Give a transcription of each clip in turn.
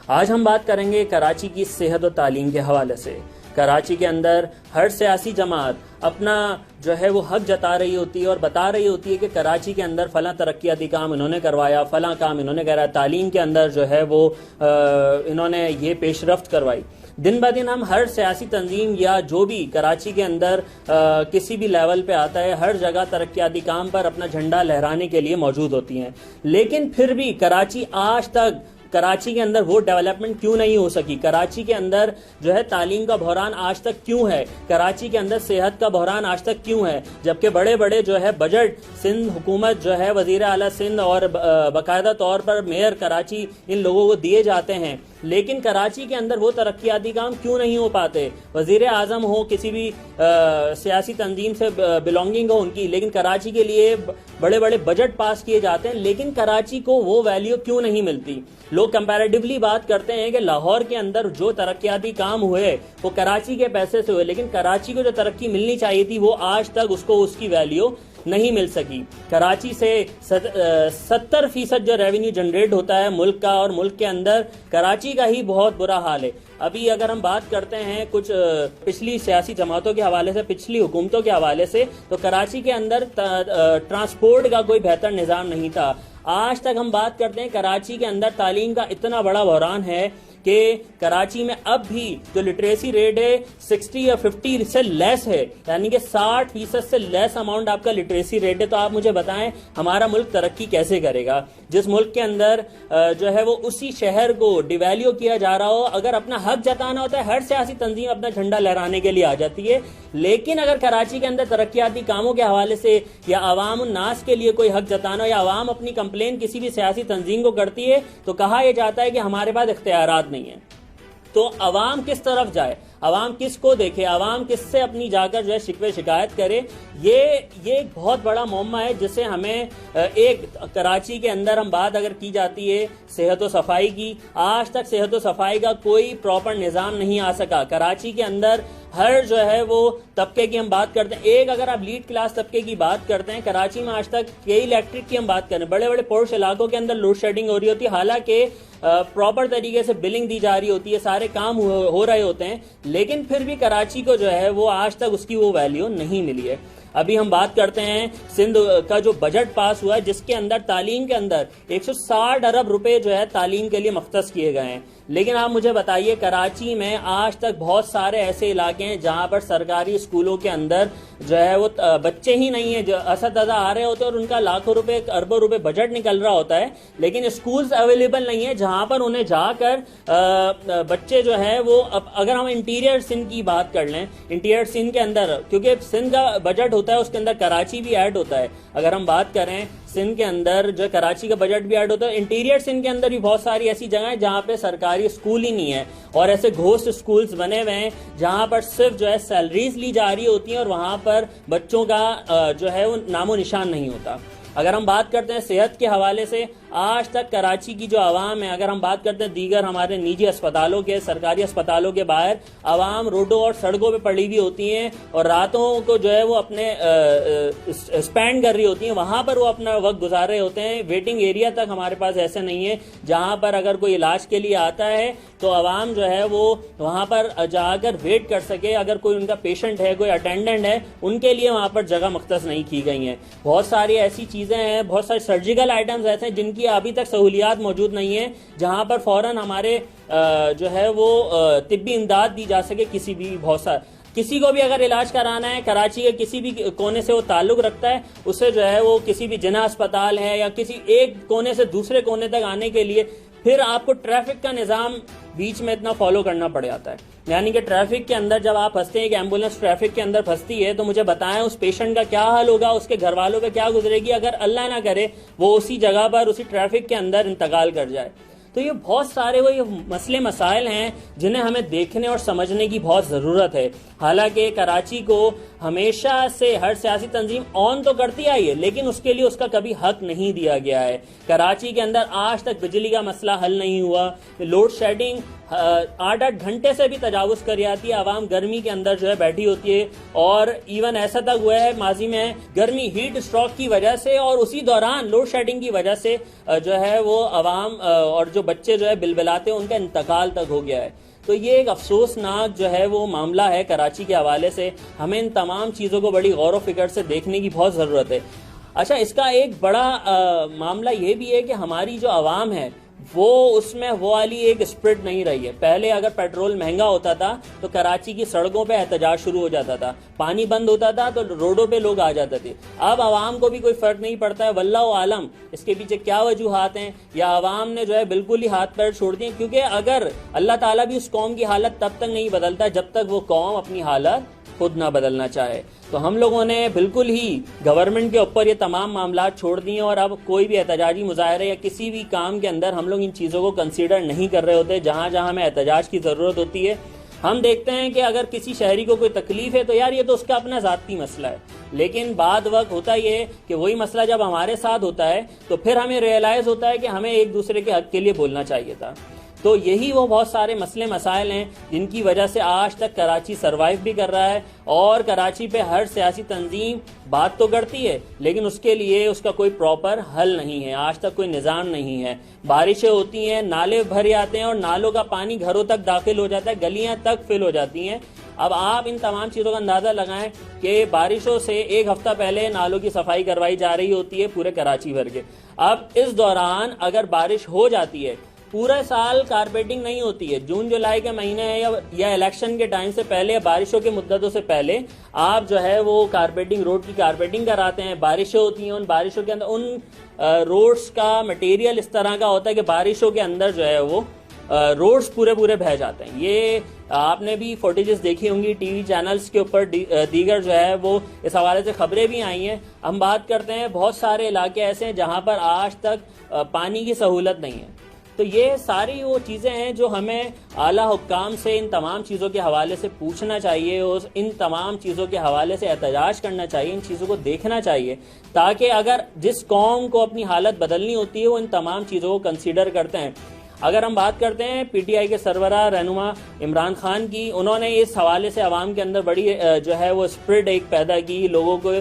आज हम बात करेंगे कराची की सेहत और तालीम के हवाले से। कराची के अंदर हर सियासी जमात अपना जो है वो हक जता रही होती है और बता रही होती है कि कराची के अंदर फलां तरक्याती काम इन्होंने करवाया, फलां काम इन्होंने कराया, तालीम के अंदर जो है वो इन्होंने ये पेशरफ्त करवाई। दिन ब दिन हम हर सियासी तंजीम या जो भी कराची के अंदर किसी भी लेवल पे आता है, हर जगह तरक्याती काम पर अपना झंडा लहराने के लिए मौजूद होती हैं। लेकिन फिर भी कराची आज तक कराची के अंदर वो डेवलपमेंट क्यों नहीं हो सकी? कराची के अंदर जो है तालीम का बहरान आज तक क्यों है? कराची के अंदर सेहत का बहरान आज तक क्यों है? जबकि बड़े बड़े जो है बजट सिंध हुकूमत जो है वजीर आला सिंध और बाकायदा तौर पर मेयर कराची इन लोगों को दिए जाते हैं, लेकिन कराची के अंदर वो तरक्याती काम क्यों नहीं हो पाते? वजीर आजम हो, किसी भी सियासी तंजीम से बिलोंगिंग हो उनकी, लेकिन कराची के लिए बड़े बड़े बजट पास किए जाते हैं, लेकिन कराची को वो वैल्यू क्यों नहीं मिलती? लोग कंपैरेटिवली बात करते हैं कि लाहौर के अंदर जो तरक्याती काम हुए वो कराची के पैसे से हुए, लेकिन कराची को जो तरक्की मिलनी चाहिए थी वो आज तक उसको उसकी वैल्यू नहीं मिल सकी। कराची से 70% जो रेवेन्यू जनरेट होता है मुल्क का, और मुल्क के अंदर कराची का ही बहुत बुरा हाल है। अभी अगर हम बात करते हैं कुछ पिछली सियासी जमातों के हवाले से, पिछली हुकूमतों के हवाले से, तो कराची के अंदर ट्रांसपोर्ट का कोई बेहतर निज़ाम नहीं था। आज तक हम बात करते हैं कराची के अंदर तालीम का इतना बड़ा बहरान है कि कराची में अब भी जो लिटरेसी रेट है 60 या 50 से लेस है, यानी कि 60% से लेस अमाउंट आपका लिटरेसी रेट है। तो आप मुझे बताएं हमारा मुल्क तरक्की कैसे करेगा? जिस मुल्क के अंदर जो है वो उसी शहर को डिवैल्यू किया जा रहा हो, अगर अपना हक जताना होता है हर सियासी तंजीम अपना झंडा लहराने के लिए आ जाती है, लेकिन अगर कराची के अंदर तरक्याती कामों के हवाले से या अवाम उन्नास के लिए कोई हक जताना हो या अवाम अपनी कंप्लेन किसी भी सियासी तंजीम को करती है तो कहा यह जाता है कि हमारे पास इख्तियारात नहीं है। तो अवाम किस तरफ जाए, अवाम किसको देखे, अवाम किससे अपनी जाकर जो है शिकवे शिकायत करे? ये एक बहुत बड़ा मुअम्मा है जिसे हमें एक कराची के अंदर हम बात अगर की जाती है सेहत व सफाई की, आज तक सेहत व सफाई का कोई प्रॉपर निज़ाम नहीं आ सका। कराची के अंदर हर जो है वो तबके की हम बात करते हैं, एक अगर आप लीड क्लास तबके की बात करते हैं, कराची में आज तक यही इलेक्ट्रिक की हम बात करें, बड़े बड़े पोर्श इलाकों के अंदर लोड शेडिंग हो रही होती है, हालांकि प्रॉपर तरीके से बिलिंग दी जा रही होती है, सारे काम हो रहे होते हैं, लेकिन फिर भी कराची को जो है वो आज तक उसकी वो वैल्यू नहीं मिली है। अभी हम बात करते हैं सिंध का जो बजट पास हुआ है जिसके अंदर तालीम के अंदर 160 अरब रुपए जो है तालीम के लिए मख्तस किए गए हैं, लेकिन आप मुझे बताइए कराची में आज तक बहुत सारे ऐसे इलाके हैं जहां पर सरकारी स्कूलों के अंदर जो है वो बच्चे ही नहीं है, जो असतज़ा आ रहे होते हैं और उनका लाखों रुपए अरबों रुपए बजट निकल रहा होता है, लेकिन स्कूल्स अवेलेबल नहीं है जहां पर उन्हें जाकर बच्चे जो है वो अगर हम इंटीरियर सिंध की बात कर लें, इंटीरियर सिंध के अंदर क्योंकि सिंध का बजट होता है उसके अंदर कराची भी ऐड होता है, अगर हम बात करें सिंध के अंदर जो कराची का बजट भी ऐड होता है, इंटीरियर सिंध के अंदर भी बहुत सारी ऐसी जगह है जहां पे सरकारी स्कूल ही नहीं है और ऐसे घोस्ट स्कूल्स बने हुए हैं जहां पर सिर्फ जो है सैलरीज ली जा रही होती हैं और वहां पर बच्चों का जो है वो नामो निशान नहीं होता। अगर हम बात करते हैं सेहत के हवाले से, आज तक कराची की जो आवाम है, अगर हम बात करते हैं दीगर हमारे निजी अस्पतालों के, सरकारी अस्पतालों के बाहर आवाम रोडों और सड़कों पे पड़ी हुई होती हैं और रातों को जो है वो अपने स्पेंड कर रही होती हैं, वहां पर वो अपना वक्त गुजार रहे होते हैं। वेटिंग एरिया तक हमारे पास ऐसे नहीं है जहां पर अगर कोई इलाज के लिए आता है तो आवाम जो है वो वहां पर जाकर वेट कर सके, अगर कोई उनका पेशेंट है, कोई अटेंडेंट है, उनके लिए वहां पर जगह मख्तस नहीं की गई है। बहुत सारी ऐसी चीजें हैं, बहुत सारे सर्जिकल आइटम्स ऐसे हैं जिनकी अभी तक सहूलियात मौजूद नहीं है जहां पर फौरन हमारे जो है वो तिब्बी इमदाद दी जा सके। किसी को भी अगर इलाज कराना है, कराची के किसी भी कोने से वो ताल्लुक रखता है, उससे जो है वो किसी भी जिना अस्पताल है या किसी एक कोने से दूसरे कोने तक आने के लिए फिर आपको ट्रैफिक का निज़ाम बीच में इतना फॉलो करना पड़ जाता है। यानी कि ट्रैफिक के अंदर जब आप फंसते हैं कि एम्बुलेंस ट्रैफिक के अंदर फंसती है तो मुझे बताएं उस पेशेंट का क्या हाल होगा, उसके घर वालों पे क्या गुजरेगी अगर अल्लाह ना करे वो उसी जगह पर उसी ट्रैफिक के अंदर इंतकाल कर जाए। तो ये बहुत सारे वो ये मसले मसाइल हैं जिन्हें हमें देखने और समझने की बहुत ज़रूरत है। हालांकि कराची को हमेशा से हर सियासी तंजीम ऑन तो करती आई है, लेकिन उसके लिए उसका कभी हक नहीं दिया गया है। कराची के अंदर आज तक बिजली का मसला हल नहीं हुआ, लोड शेडिंग 8-8 घंटे से भी तजावुज कर जाती है। आवाम गर्मी के अंदर जो है बैठी होती है, और इवन ऐसा तक हुआ है माजी में गर्मी हीट स्ट्रोक की वजह से और उसी दौरान लोड शेडिंग की वजह से जो है वो आवाम और जो बच्चे जो है बिलबिलाते हैं उनका इंतकाल तक हो गया है। तो ये एक अफसोसनाक जो है वो मामला है कराची के हवाले से। हमें इन तमाम चीज़ों को बड़ी गौर व फिक्र से देखने की बहुत ज़रूरत है। अच्छा, इसका एक बड़ा मामला ये भी है कि हमारी जो आवाम है वो उसमें वो वाली एक स्प्रिट नहीं रही है। पहले अगर पेट्रोल महंगा होता था तो कराची की सड़कों पे एहतजाज शुरू हो जाता था, पानी बंद होता था तो रोडों पे लोग आ जाते थे। अब आवाम को भी कोई फर्क नहीं पड़ता है, वल्लाहु आलम इसके पीछे क्या वजूहात हैं, या आवाम ने जो है बिल्कुल ही हाथ पैर छोड़ दिए। क्योंकि अगर अल्लाह ताला भी उस कौम की हालत तब तक नहीं बदलता जब तक वो कौम अपनी हालत खुद ना बदलना चाहे। तो हम लोगों ने बिल्कुल ही गवर्नमेंट के ऊपर ये तमाम मामला छोड़ दिए, और अब कोई भी एहतजाजी मुजाहरे या किसी भी काम के अंदर हम लोग इन चीज़ों को कंसीडर नहीं कर रहे होते। जहाँ जहाँ हमें एहतजाज की ज़रूरत होती है हम देखते हैं कि अगर किसी शहरी को कोई तकलीफ है तो यार ये तो उसका अपना ज़ाती मसला है, लेकिन बाद वक्त होता ये कि वही मसला जब हमारे साथ होता है तो फिर हमें रियलाइज़ होता है कि हमें एक दूसरे के हक के लिए बोलना चाहिए था। तो यही वो बहुत सारे मसले मसाइल हैं जिनकी वजह से आज तक कराची सरवाइव भी कर रहा है, और कराची पे हर सियासी तंजीम बात तो करती है लेकिन उसके लिए उसका कोई प्रॉपर हल नहीं है। आज तक कोई निज़ाम नहीं है। बारिशें होती हैं, नाले भर जाते हैं और नालों का पानी घरों तक दाखिल हो जाता है, गलियां तक फिल हो जाती हैं। अब आप इन तमाम चीज़ों का अंदाज़ा लगाएं कि बारिशों से एक हफ्ता पहले नालों की सफाई करवाई जा रही होती है पूरे कराची भर के। अब इस दौरान अगर बारिश हो जाती है, पूरा साल कारपेटिंग नहीं होती है, जून जुलाई के महीने या इलेक्शन के टाइम से पहले या बारिशों के मुद्दतों से पहले आप जो है वो कारपेटिंग, रोड की कारपेटिंग कराते हैं। बारिशें होती हैं, उन बारिशों के अंदर उन रोड्स का मटेरियल इस तरह का होता है कि बारिशों के अंदर जो है वो रोड्स पूरे बह जाते हैं। ये आपने भी फुटेजेस देखी होंगी टीवी चैनल्स के ऊपर, दीगर जो है वो इस हवाले से खबरें भी आई हैं। हम बात करते हैं बहुत सारे इलाके ऐसे हैं जहां पर आज तक पानी की सहूलत नहीं है। तो ये सारी वो चीज़ें हैं जो हमें आला हुक्काम से इन तमाम चीज़ों के हवाले से पूछना चाहिए और इन तमाम चीज़ों के हवाले से एहतजाज करना चाहिए, इन चीज़ों को देखना चाहिए, ताकि अगर जिस कौम को अपनी हालत बदलनी होती है वो इन तमाम चीज़ों को कंसीडर करते हैं। अगर हम बात करते हैं पीटीआई के सरबराह रहनुमा इमरान खान की, उन्होंने इस हवाले से आवाम के अंदर बड़ी जो है वो स्प्रिट एक पैदा की, लोगों को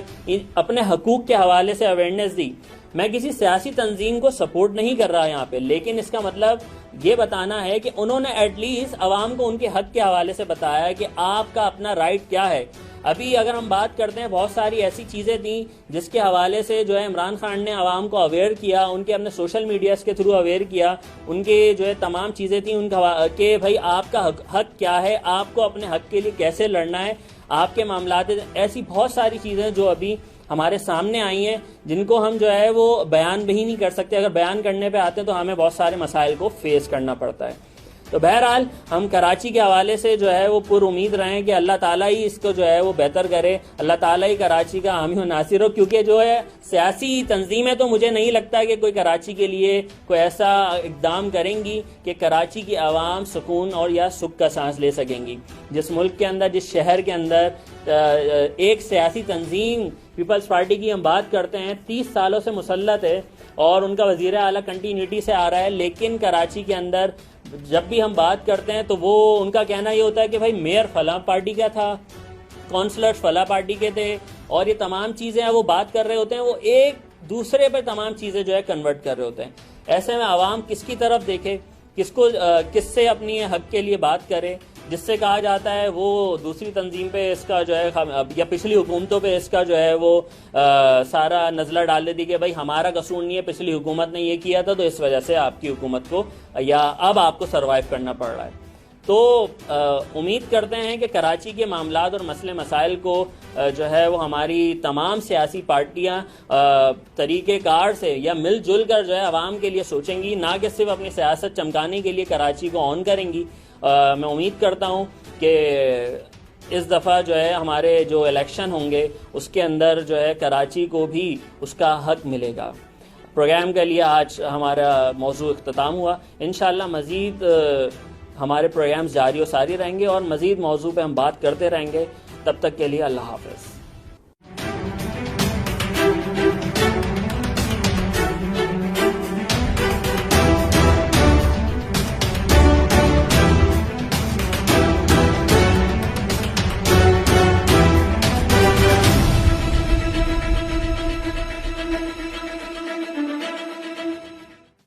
अपने हकूक़ के हवाले से अवेयरनेस दी। मैं किसी सियासी तंजीम को सपोर्ट नहीं कर रहा यहाँ पे, लेकिन इसका मतलब ये बताना है कि उन्होंने एटलीस्ट आवाम को उनके हक के हवाले से बताया कि आपका अपना राइट क्या है। अभी अगर हम बात करते हैं, बहुत सारी ऐसी चीज़ें थी जिसके हवाले से जो है इमरान खान ने आवाम को अवेयर किया, उनके अपने सोशल मीडिया के थ्रू अवेयर किया, उनके जो है तमाम चीज़ें थी उनका कि भाई आपका हक क्या है, आपको अपने हक के लिए कैसे लड़ना है, आपके मामलात। ऐसी बहुत सारी चीज़ें जो अभी हमारे सामने आई हैं जिनको हम जो है वो बयान भी नहीं कर सकते। अगर बयान करने पे आते हैं तो हमें बहुत सारे मसाइल को फेस करना पड़ता है। तो बहरहाल हम कराची के हवाले से जो है वो पुरुमीद रहें कि अल्लाह ताला ही इसको जो है वो बेहतर करे, अल्लाह ताला ही कराची का हामी व नासिर हो। क्योंकि जो है सियासी तंजीमें तो मुझे नहीं लगता कि कोई कराची के लिए कोई ऐसा इकदाम करेंगी कि कराची की आवाम सुकून और या सुख का सांस ले सकेंगी। जिस मुल्क के अंदर, जिस शहर के अंदर एक सियासी तंजीम पीपल्स पार्टी की हम बात करते हैं 30 सालों से मुसल्लत है और उनका वजीर आला कंटिन्यूटी से आ रहा है, लेकिन कराची के अंदर जब भी हम बात करते हैं तो वो उनका कहना ये होता है कि भाई मेयर फलां पार्टी का था, काउंसलर्स फलां पार्टी के थे, और ये तमाम चीज़ें वो बात कर रहे होते हैं, वो एक दूसरे पर तमाम चीज़ें जो है कन्वर्ट कर रहे होते हैं। ऐसे में आवाम किसकी तरफ देखे, किससे अपनी हक के लिए बात करे, जिससे कहा जाता है वो दूसरी तंजीम पे इसका जो है या पिछली हुकूमतों पे इसका जो है वो सारा नज़ला डाल देती कि भाई हमारा कसूर नहीं है, पिछली हुकूमत ने ये किया था तो इस वजह से आपकी हुकूमत को या अब आपको सरवाइव करना पड़ रहा है। तो उम्मीद करते हैं कि कराची के मामलात और मसले मसाइल को जो है वो हमारी तमाम सियासी पार्टियां तरीक़ेकार से या मिलजुल कर जो है आवाम के लिए सोचेंगी, ना कि सिर्फ अपनी सियासत चमकाने के लिए कराची को ऑन करेंगी। मैं उम्मीद करता हूं कि इस दफ़ा जो है हमारे जो इलेक्शन होंगे उसके अंदर जो है कराची को भी उसका हक मिलेगा। प्रोग्राम के लिए आज हमारा मौजू इख्तिताम हुआ। इंशाअल्लाह मज़ीद हमारे प्रोग्राम्स जारी और सारी रहेंगे और मज़ीद मौजू पे हम बात करते रहेंगे। तब तक के लिए अल्लाह हाफ़िज़।